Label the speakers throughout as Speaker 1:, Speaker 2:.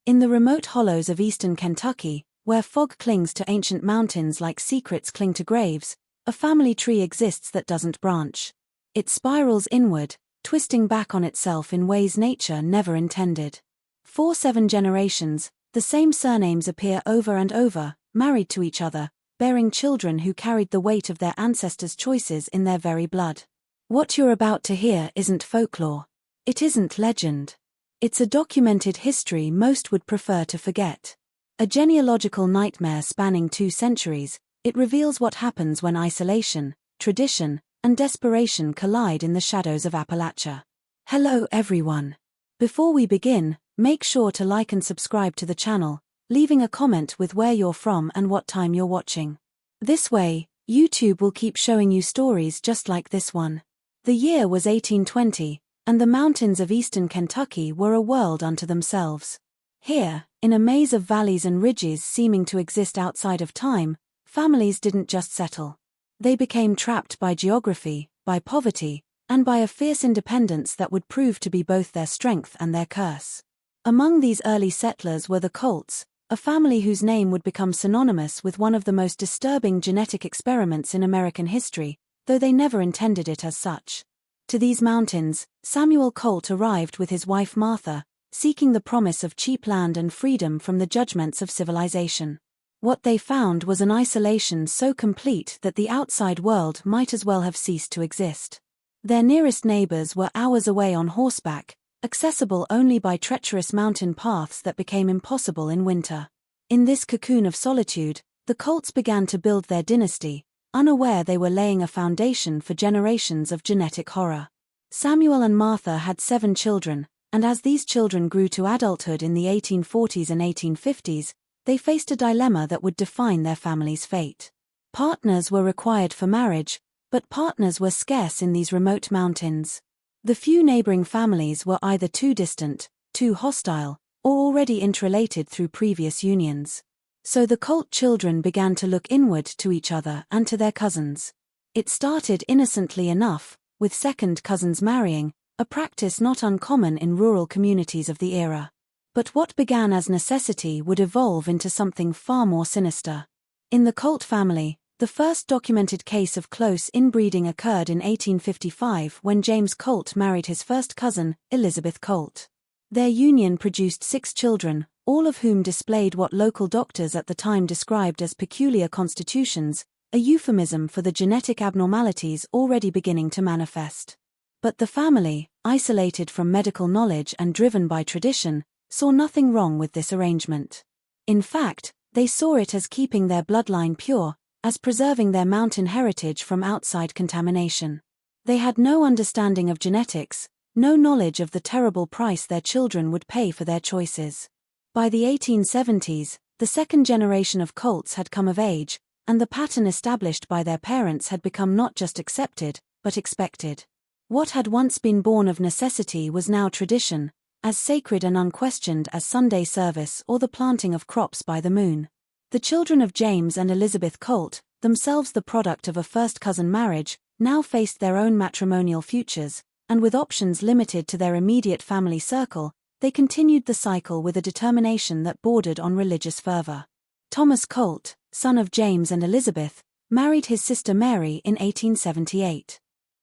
Speaker 1: In the remote hollows of eastern Kentucky, where fog clings to ancient mountains like secrets cling to graves, a family tree exists that doesn't branch. It spirals inward, twisting back on itself in ways nature never intended. For 7 generations, the same surnames appear over and over, married to each other, bearing children who carried the weight of their ancestors' choices in their very blood. What you're about to hear isn't folklore. It isn't legend. It's a documented history most would prefer to forget. A genealogical nightmare spanning 2 centuries, it reveals what happens when isolation, tradition, and desperation collide in the shadows of Appalachia. Hello everyone. Before we begin, make sure to like and subscribe to the channel, leaving a comment with where you're from and what time you're watching. This way, YouTube will keep showing you stories just like this one. The year was 1820, and the mountains of eastern Kentucky were a world unto themselves. Here, in a maze of valleys and ridges seeming to exist outside of time, families didn't just settle. They became trapped by geography, by poverty, and by a fierce independence that would prove to be both their strength and their curse. Among these early settlers were the Colts, a family whose name would become synonymous with one of the most disturbing genetic experiments in American history, though they never intended it as such. To these mountains, Samuel Colt arrived with his wife Martha, seeking the promise of cheap land and freedom from the judgments of civilization. What they found was an isolation so complete that the outside world might as well have ceased to exist. Their nearest neighbors were hours away on horseback, accessible only by treacherous mountain paths that became impossible in winter. In this cocoon of solitude, the Colts began to build their dynasty, unaware they were laying a foundation for generations of genetic horror. Samuel and Martha had 7 children, and as these children grew to adulthood in the 1840s and 1850s, they faced a dilemma that would define their family's fate. Partners were required for marriage, but partners were scarce in these remote mountains. The few neighboring families were either too distant, too hostile, or already interrelated through previous unions. So the Colt children began to look inward to each other and to their cousins. It started innocently enough, with second cousins marrying, a practice not uncommon in rural communities of the era. But what began as necessity would evolve into something far more sinister. In the Colt family, the first documented case of close inbreeding occurred in 1855 when James Colt married his first cousin, Elizabeth Colt. Their union produced 6 children, all of whom displayed what local doctors at the time described as peculiar constitutions, a euphemism for the genetic abnormalities already beginning to manifest. But the family, isolated from medical knowledge and driven by tradition, saw nothing wrong with this arrangement. In fact, they saw it as keeping their bloodline pure, as preserving their mountain heritage from outside contamination. They had no understanding of genetics, no knowledge of the terrible price their children would pay for their choices. By the 1870s, the second generation of Colts had come of age, and the pattern established by their parents had become not just accepted, but expected. What had once been born of necessity was now tradition, as sacred and unquestioned as Sunday service or the planting of crops by the moon. The children of James and Elizabeth Colt, themselves the product of a first-cousin marriage, now faced their own matrimonial futures, and with options limited to their immediate family circle, they continued the cycle with a determination that bordered on religious fervor. Thomas Colt, son of James and Elizabeth, married his sister Mary in 1878.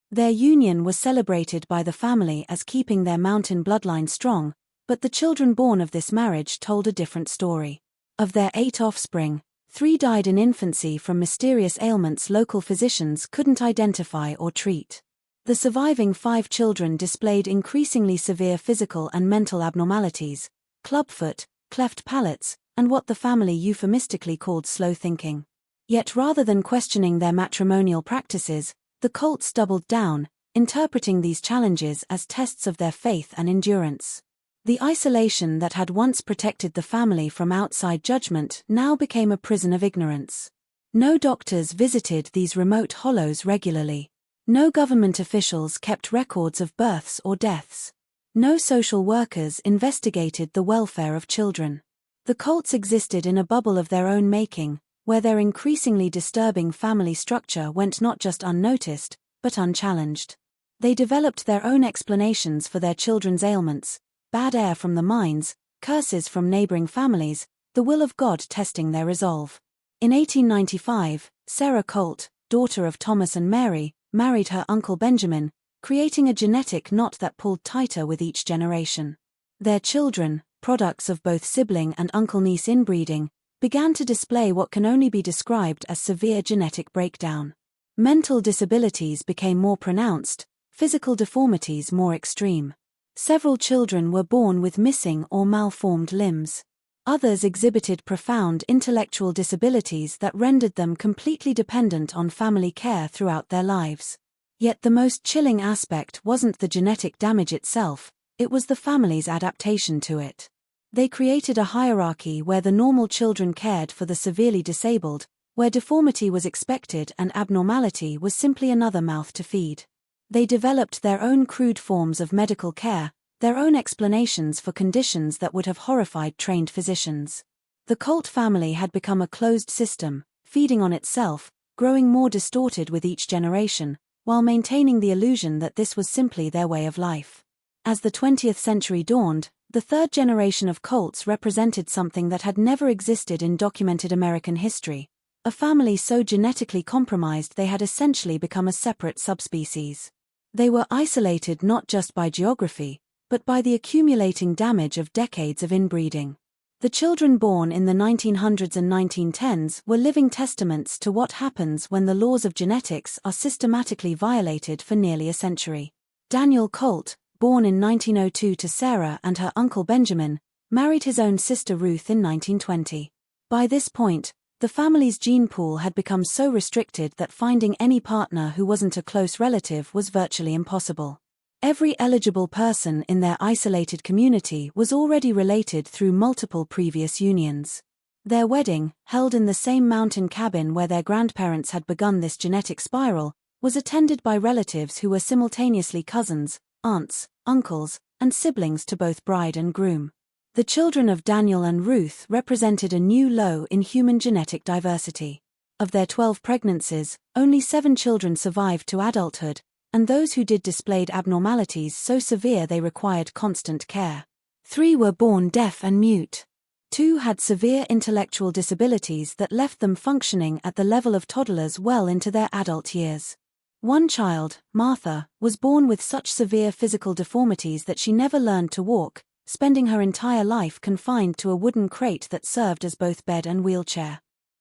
Speaker 1: Their union was celebrated by the family as keeping their mountain bloodline strong, but the children born of this marriage told a different story. Of their 8 offspring, 3 died in infancy from mysterious ailments local physicians couldn't identify or treat. The surviving 5 children displayed increasingly severe physical and mental abnormalities, clubfoot, cleft palates, and what the family euphemistically called slow thinking. Yet rather than questioning their matrimonial practices, the Colts doubled down, interpreting these challenges as tests of their faith and endurance. The isolation that had once protected the family from outside judgment now became a prison of ignorance. No doctors visited these remote hollows regularly. No government officials kept records of births or deaths. No social workers investigated the welfare of children. The Colts existed in a bubble of their own making, where their increasingly disturbing family structure went not just unnoticed, but unchallenged. They developed their own explanations for their children's ailments: bad air from the mines, curses from neighboring families, the will of God testing their resolve. In 1895, Sarah Colt, daughter of Thomas and Mary, married her uncle Benjamin, creating a genetic knot that pulled tighter with each generation. Their children, products of both sibling and uncle-niece inbreeding, began to display what can only be described as severe genetic breakdown. Mental disabilities became more pronounced, physical deformities more extreme. Several children were born with missing or malformed limbs. Others exhibited profound intellectual disabilities that rendered them completely dependent on family care throughout their lives. Yet the most chilling aspect wasn't the genetic damage itself, it was the family's adaptation to it. They created a hierarchy where the normal children cared for the severely disabled, where deformity was expected and abnormality was simply another mouth to feed. They developed their own crude forms of medical care, their own explanations for conditions that would have horrified trained physicians. The Colt family had become a closed system, feeding on itself, growing more distorted with each generation, while maintaining the illusion that this was simply their way of life. As the 20th century dawned, the third generation of Colts represented something that had never existed in documented American history, a family so genetically compromised they had essentially become a separate subspecies. They were isolated not just by geography, but by the accumulating damage of decades of inbreeding. The children born in the 1900s and 1910s were living testaments to what happens when the laws of genetics are systematically violated for nearly a century. Daniel Colt, born in 1902 to Sarah and her uncle Benjamin, married his own sister Ruth in 1920. By this point, the family's gene pool had become so restricted that finding any partner who wasn't a close relative was virtually impossible. Every eligible person in their isolated community was already related through multiple previous unions. Their wedding, held in the same mountain cabin where their grandparents had begun this genetic spiral, was attended by relatives who were simultaneously cousins, aunts, uncles, and siblings to both bride and groom. The children of Daniel and Ruth represented a new low in human genetic diversity. Of their 12 pregnancies, only 7 children survived to adulthood, and those who did displayed abnormalities so severe they required constant care. 3 were born deaf and mute. 2 had severe intellectual disabilities that left them functioning at the level of toddlers well into their adult years. 1 child, Martha, was born with such severe physical deformities that she never learned to walk, spending her entire life confined to a wooden crate that served as both bed and wheelchair.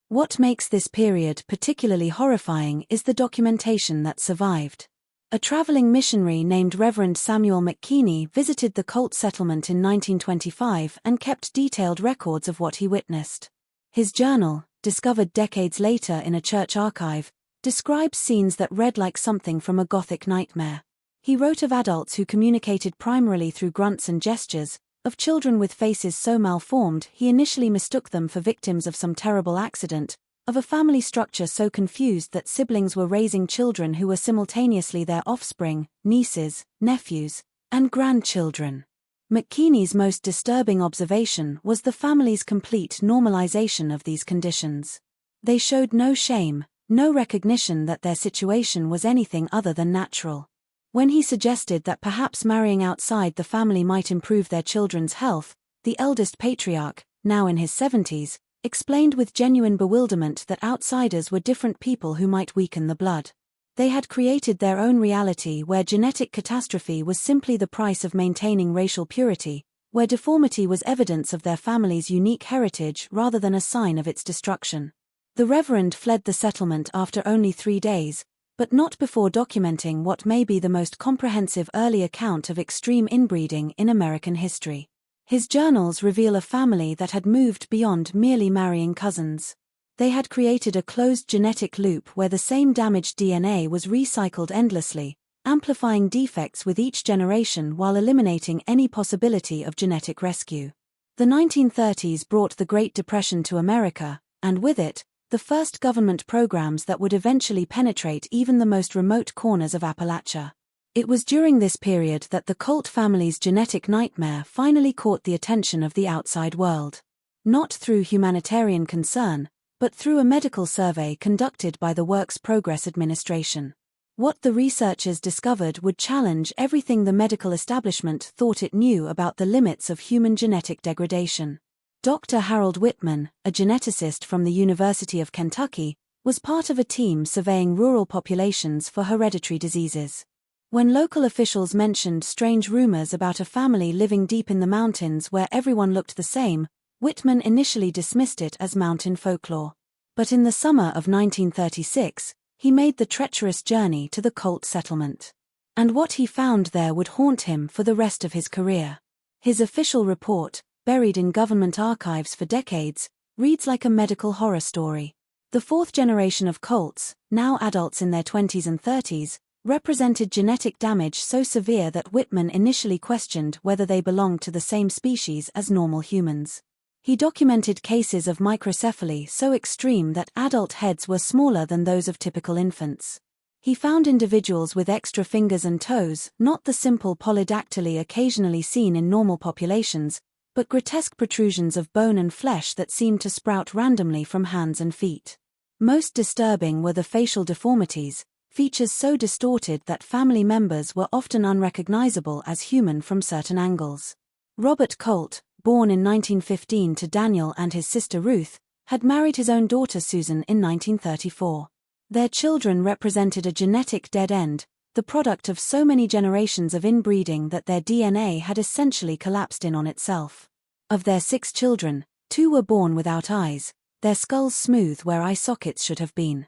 Speaker 1: What makes this period particularly horrifying is the documentation that survived. A traveling missionary named Reverend Samuel McKinney visited the Colt settlement in 1925 and kept detailed records of what he witnessed. His journal, discovered decades later in a church archive, describes scenes that read like something from a Gothic nightmare. He wrote of adults who communicated primarily through grunts and gestures, of children with faces so malformed he initially mistook them for victims of some terrible accident, of a family structure so confused that siblings were raising children who were simultaneously their offspring, nieces, nephews, and grandchildren. McKinney's most disturbing observation was the family's complete normalization of these conditions. They showed no shame, no recognition that their situation was anything other than natural. When he suggested that perhaps marrying outside the family might improve their children's health, the eldest patriarch, now in his 70s, explained with genuine bewilderment that outsiders were different people who might weaken the blood. They had created their own reality where genetic catastrophe was simply the price of maintaining racial purity, where deformity was evidence of their family's unique heritage rather than a sign of its destruction. The Reverend fled the settlement after only 3 days, but not before documenting what may be the most comprehensive early account of extreme inbreeding in American history. His journals reveal a family that had moved beyond merely marrying cousins. They had created a closed genetic loop where the same damaged DNA was recycled endlessly, amplifying defects with each generation while eliminating any possibility of genetic rescue. The 1930s brought the Great Depression to America, and with it, the first government programs that would eventually penetrate even the most remote corners of Appalachia. It was during this period that the Colt family's genetic nightmare finally caught the attention of the outside world. Not through humanitarian concern, but through a medical survey conducted by the Works Progress Administration. What the researchers discovered would challenge everything the medical establishment thought it knew about the limits of human genetic degradation. Dr. Harold Whitman, a geneticist from the University of Kentucky, was part of a team surveying rural populations for hereditary diseases. When local officials mentioned strange rumors about a family living deep in the mountains where everyone looked the same, Whitman initially dismissed it as mountain folklore. But in the summer of 1936, he made the treacherous journey to the Colt settlement. And what he found there would haunt him for the rest of his career. His official report, buried in government archives for decades, reads like a medical horror story. The fourth generation of Colts, now adults in their 20s and 30s, represented genetic damage so severe that Whitman initially questioned whether they belonged to the same species as normal humans. He documented cases of microcephaly so extreme that adult heads were smaller than those of typical infants. He found individuals with extra fingers and toes, not the simple polydactyly occasionally seen in normal populations, but grotesque protrusions of bone and flesh that seemed to sprout randomly from hands and feet. Most disturbing were the facial deformities, features so distorted that family members were often unrecognizable as human from certain angles. Robert Colt, born in 1915 to Daniel and his sister Ruth, had married his own daughter Susan in 1934. Their children represented a genetic dead end, the product of so many generations of inbreeding that their DNA had essentially collapsed in on itself. Of their 6 children, 2 were born without eyes, their skulls smooth where eye sockets should have been.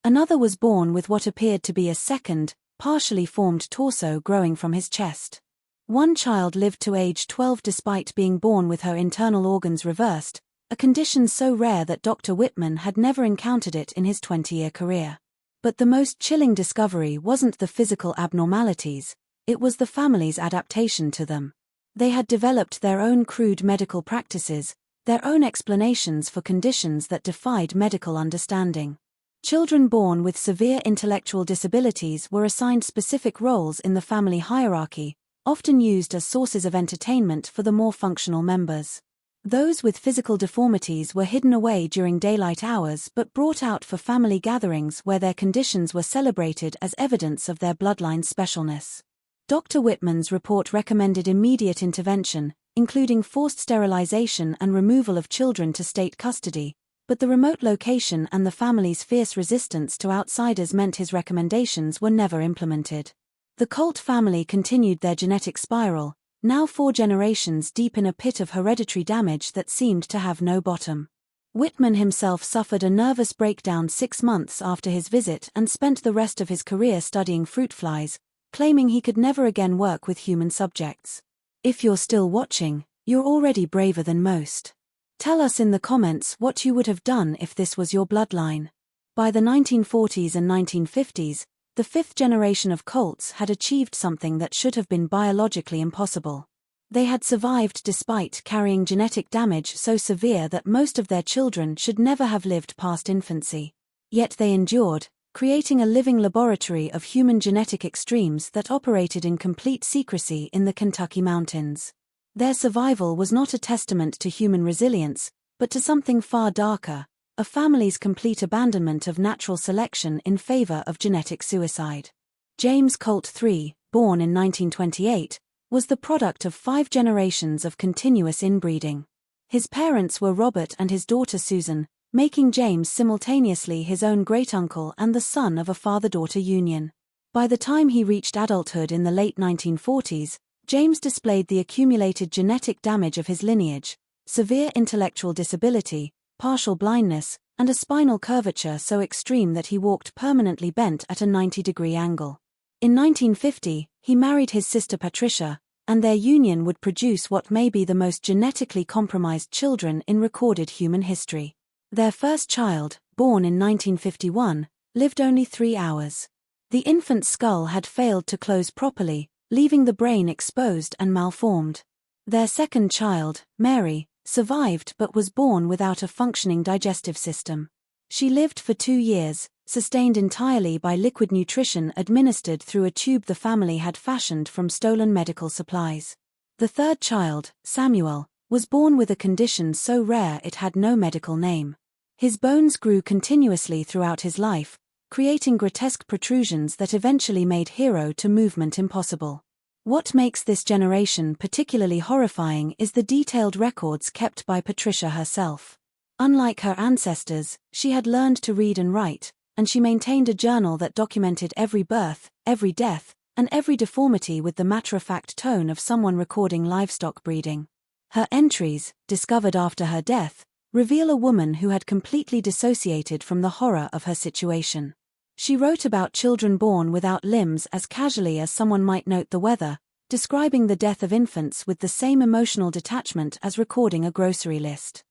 Speaker 1: Another was born with what appeared to be a second, partially formed torso growing from his chest. One child lived to age 12 despite being born with her internal organs reversed, a condition so rare that Dr. Whitman had never encountered it in his 20-year career. But the most chilling discovery wasn't the physical abnormalities, it was the family's adaptation to them. They had developed their own crude medical practices, their own explanations for conditions that defied medical understanding. Children born with severe intellectual disabilities were assigned specific roles in the family hierarchy, often used as sources of entertainment for the more functional members. Those with physical deformities were hidden away during daylight hours but brought out for family gatherings where their conditions were celebrated as evidence of their bloodline's specialness. Dr. Whitman's report recommended immediate intervention, including forced sterilization and removal of children to state custody, but the remote location and the family's fierce resistance to outsiders meant his recommendations were never implemented. The Colt family continued their genetic spiral, now 4 generations deep in a pit of hereditary damage that seemed to have no bottom. Whitman himself suffered a nervous breakdown 6 months after his visit and spent the rest of his career studying fruit flies, claiming he could never again work with human subjects. If you're still watching, you're already braver than most. Tell us in the comments what you would have done if this was your bloodline. By the 1940s and 1950s, the 5th generation of Colts had achieved something that should have been biologically impossible. They had survived despite carrying genetic damage so severe that most of their children should never have lived past infancy. Yet they endured, creating a living laboratory of human genetic extremes that operated in complete secrecy in the Kentucky mountains. Their survival was not a testament to human resilience, but to something far darker, a family's complete abandonment of natural selection in favor of genetic suicide. James Colt III, born in 1928, was the product of 5 generations of continuous inbreeding. His parents were Robert and his daughter Susan, making James simultaneously his own great-uncle and the son of a father-daughter union. By the time he reached adulthood in the late 1940s, James displayed the accumulated genetic damage of his lineage, severe intellectual disability, partial blindness, and a spinal curvature so extreme that he walked permanently bent at a 90-degree angle. In 1950, he married his sister Patricia, and their union would produce what may be the most genetically compromised children in recorded human history. Their first child, born in 1951, lived only 3 hours. The infant's skull had failed to close properly, leaving the brain exposed and malformed. Their second child, Mary, survived but was born without a functioning digestive system. She lived for 2 years, sustained entirely by liquid nutrition administered through a tube the family had fashioned from stolen medical supplies. The third child, Samuel, was born with a condition so rare it had no medical name. His bones grew continuously throughout his life, creating grotesque protrusions that eventually made hero-to movement impossible. What makes this generation particularly horrifying is the detailed records kept by Patricia herself. Unlike her ancestors, she had learned to read and write, and she maintained a journal that documented every birth, every death, and every deformity with the matter-of-fact tone of someone recording livestock breeding. Her entries, discovered after her death, reveal a woman who had completely dissociated from the horror of her situation. She wrote about children born without limbs as casually as someone might note the weather, describing the death of infants with the same emotional detachment as recording a grocery list.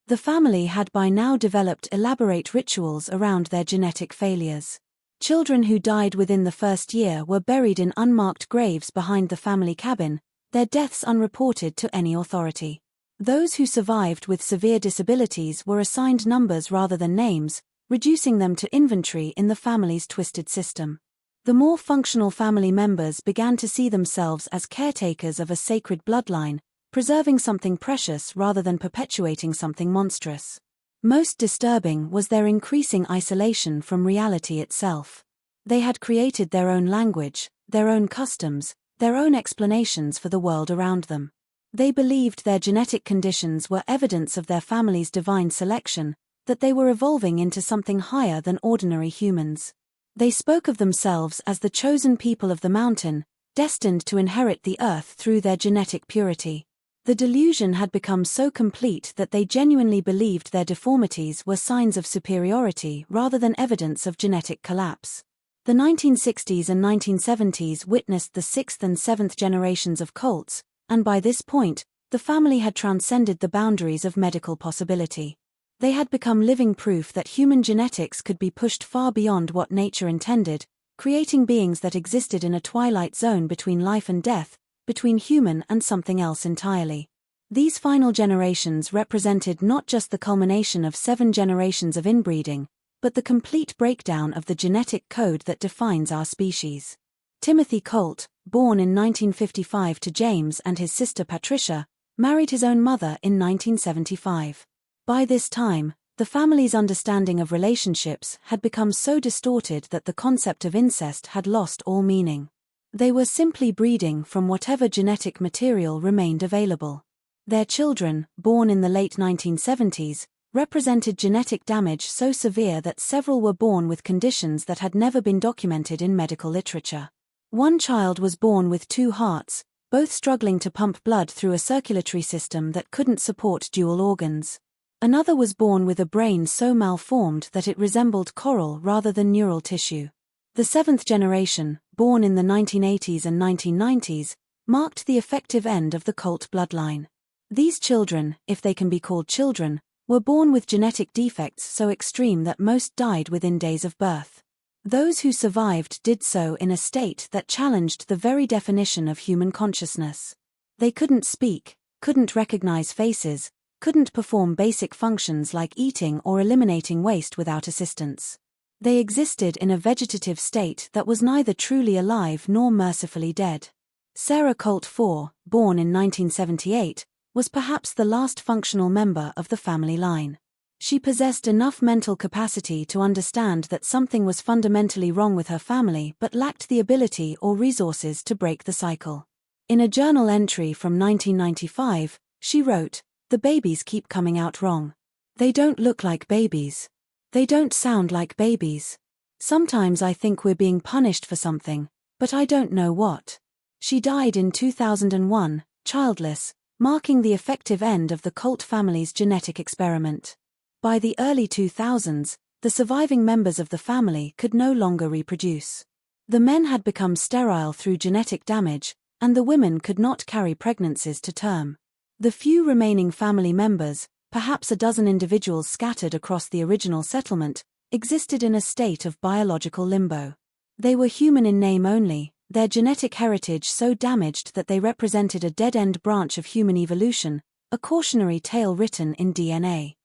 Speaker 1: The family had by now developed elaborate rituals around their genetic failures. Children who died within the first year were buried in unmarked graves behind the family cabin, their deaths unreported to any authority. Those who survived with severe disabilities were assigned numbers rather than names, reducing them to inventory in the family's twisted system. The more functional family members began to see themselves as caretakers of a sacred bloodline, preserving something precious rather than perpetuating something monstrous. Most disturbing was their increasing isolation from reality itself. They had created their own language, their own customs, their own explanations for the world around them. They believed their genetic conditions were evidence of their family's divine selection, that they were evolving into something higher than ordinary humans. They spoke of themselves as the chosen people of the mountain, destined to inherit the earth through their genetic purity. The delusion had become so complete that they genuinely believed their deformities were signs of superiority rather than evidence of genetic collapse. The 1960s and 1970s witnessed the sixth and seventh generations of Colts, and by this point, the family had transcended the boundaries of medical possibility. They had become living proof that human genetics could be pushed far beyond what nature intended, creating beings that existed in a twilight zone between life and death, between human and something else entirely. These final generations represented not just the culmination of 7 generations of inbreeding, but the complete breakdown of the genetic code that defines our species. Timothy Colt, born in 1955 to James and his sister Patricia, married his own mother in 1975. By this time, the family's understanding of relationships had become so distorted that the concept of incest had lost all meaning. They were simply breeding from whatever genetic material remained available. Their children, born in the late 1970s, represented genetic damage so severe that several were born with conditions that had never been documented in medical literature. One child was born with 2 hearts, both struggling to pump blood through a circulatory system that couldn't support dual organs. Another was born with a brain so malformed that it resembled coral rather than neural tissue. The 7th generation, born in the 1980s and 1990s, marked the effective end of the Colt bloodline. These children, if they can be called children, were born with genetic defects so extreme that most died within days of birth. Those who survived did so in a state that challenged the very definition of human consciousness. They couldn't speak, couldn't recognize faces, couldn't perform basic functions like eating or eliminating waste without assistance. They existed in a vegetative state that was neither truly alive nor mercifully dead. Sarah Colt IV, born in 1978, was perhaps the last functional member of the family line. She possessed enough mental capacity to understand that something was fundamentally wrong with her family but lacked the ability or resources to break the cycle. In a journal entry from 1995, she wrote, "The babies keep coming out wrong. They don't look like babies. They don't sound like babies. Sometimes I think we're being punished for something, but I don't know what." She died in 2001, childless, marking the effective end of the Colt family's genetic experiment. By the early 2000s, the surviving members of the family could no longer reproduce. The men had become sterile through genetic damage, and the women could not carry pregnancies to term. The few remaining family members, perhaps a dozen individuals scattered across the original settlement, existed in a state of biological limbo. They were human in name only, their genetic heritage so damaged that they represented a dead-end branch of human evolution, a cautionary tale written in DNA.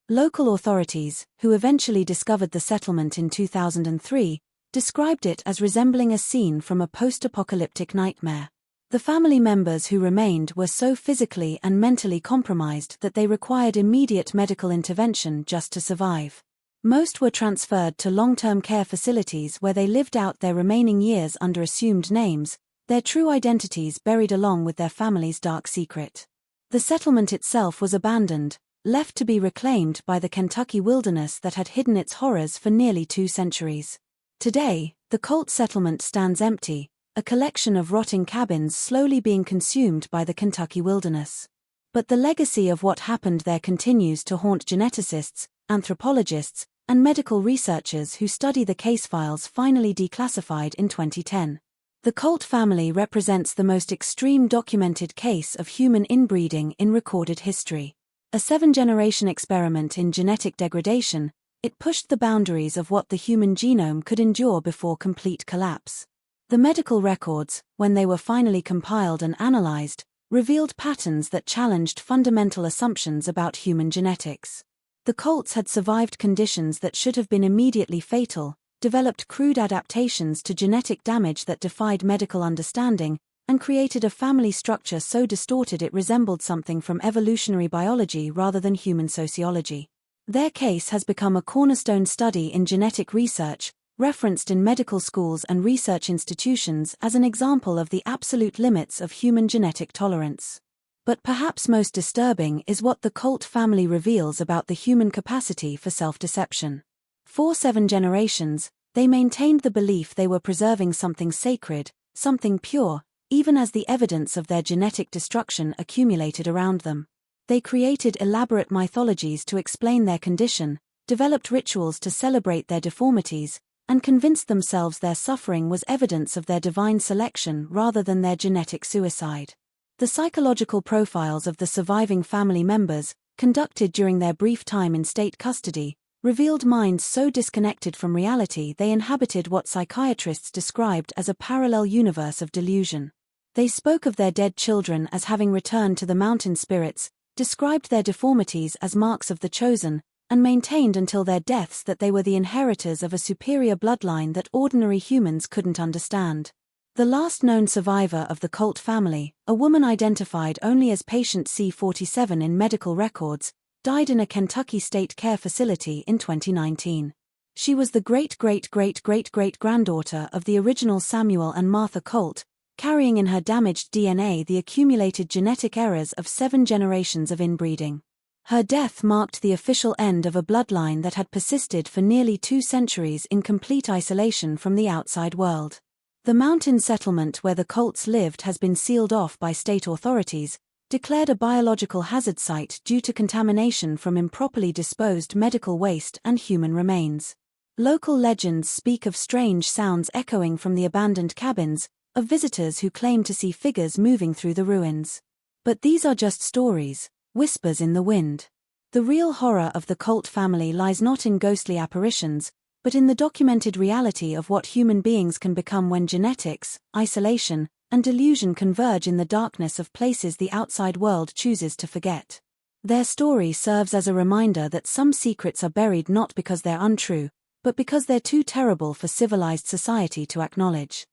Speaker 1: Local authorities, who eventually discovered the settlement in 2003, described it as resembling a scene from a post-apocalyptic nightmare. The family members who remained were so physically and mentally compromised that they required immediate medical intervention just to survive. Most were transferred to long-term care facilities where they lived out their remaining years under assumed names, their true identities buried along with their family's dark secret. The settlement itself was abandoned, left to be reclaimed by the Kentucky wilderness that had hidden its horrors for nearly 2 centuries. Today, the Colt settlement stands empty, a collection of rotting cabins slowly being consumed by the Kentucky wilderness. But the legacy of what happened there continues to haunt geneticists, anthropologists, and medical researchers who study the case files finally declassified in 2010. The Colt family represents the most extreme documented case of human inbreeding in recorded history. A 7-generation experiment in genetic degradation, it pushed the boundaries of what the human genome could endure before complete collapse. The medical records, when they were finally compiled and analyzed, revealed patterns that challenged fundamental assumptions about human genetics. The Colts had survived conditions that should have been immediately fatal, developed crude adaptations to genetic damage that defied medical understanding, and created a family structure so distorted it resembled something from evolutionary biology rather than human sociology. Their case has become a cornerstone study in genetic research, referenced in medical schools and research institutions as an example of the absolute limits of human genetic tolerance. But perhaps most disturbing is what the Colt family reveals about the human capacity for self-deception. For 7 generations, they maintained the belief they were preserving something sacred, something pure, even as the evidence of their genetic destruction accumulated around them. They created elaborate mythologies to explain their condition, developed rituals to celebrate their deformities, and convinced themselves their suffering was evidence of their divine selection rather than their genetic suicide. The psychological profiles of the surviving family members, conducted during their brief time in state custody, revealed minds so disconnected from reality they inhabited what psychiatrists described as a parallel universe of delusion. They spoke of their dead children as having returned to the mountain spirits, described their deformities as marks of the chosen, and maintained until their deaths that they were the inheritors of a superior bloodline that ordinary humans couldn't understand. The last known survivor of the Colt family, a woman identified only as patient C47 in medical records, died in a Kentucky state care facility in 2019. She was the great-great-great-great-great-granddaughter of the original Samuel and Martha Colt, carrying in her damaged DNA the accumulated genetic errors of 7 generations of inbreeding. Her death marked the official end of a bloodline that had persisted for nearly 2 centuries in complete isolation from the outside world. The mountain settlement where the Colts lived has been sealed off by state authorities, declared a biological hazard site due to contamination from improperly disposed medical waste and human remains. Local legends speak of strange sounds echoing from the abandoned cabins, of visitors who claim to see figures moving through the ruins. But these are just stories, whispers in the wind. The real horror of the Colt family lies not in ghostly apparitions, but in the documented reality of what human beings can become when genetics, isolation, and delusion converge in the darkness of places the outside world chooses to forget. Their story serves as a reminder that some secrets are buried not because they're untrue, but because they're too terrible for civilized society to acknowledge.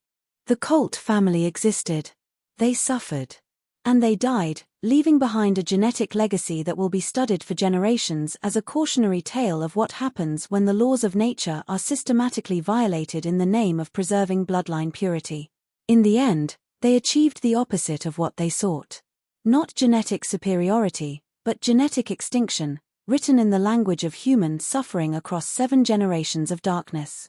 Speaker 1: The Colt family existed. They suffered. And they died, leaving behind a genetic legacy that will be studied for generations as a cautionary tale of what happens when the laws of nature are systematically violated in the name of preserving bloodline purity. In the end, they achieved the opposite of what they sought. Not genetic superiority, but genetic extinction, written in the language of human suffering across 7 generations of darkness.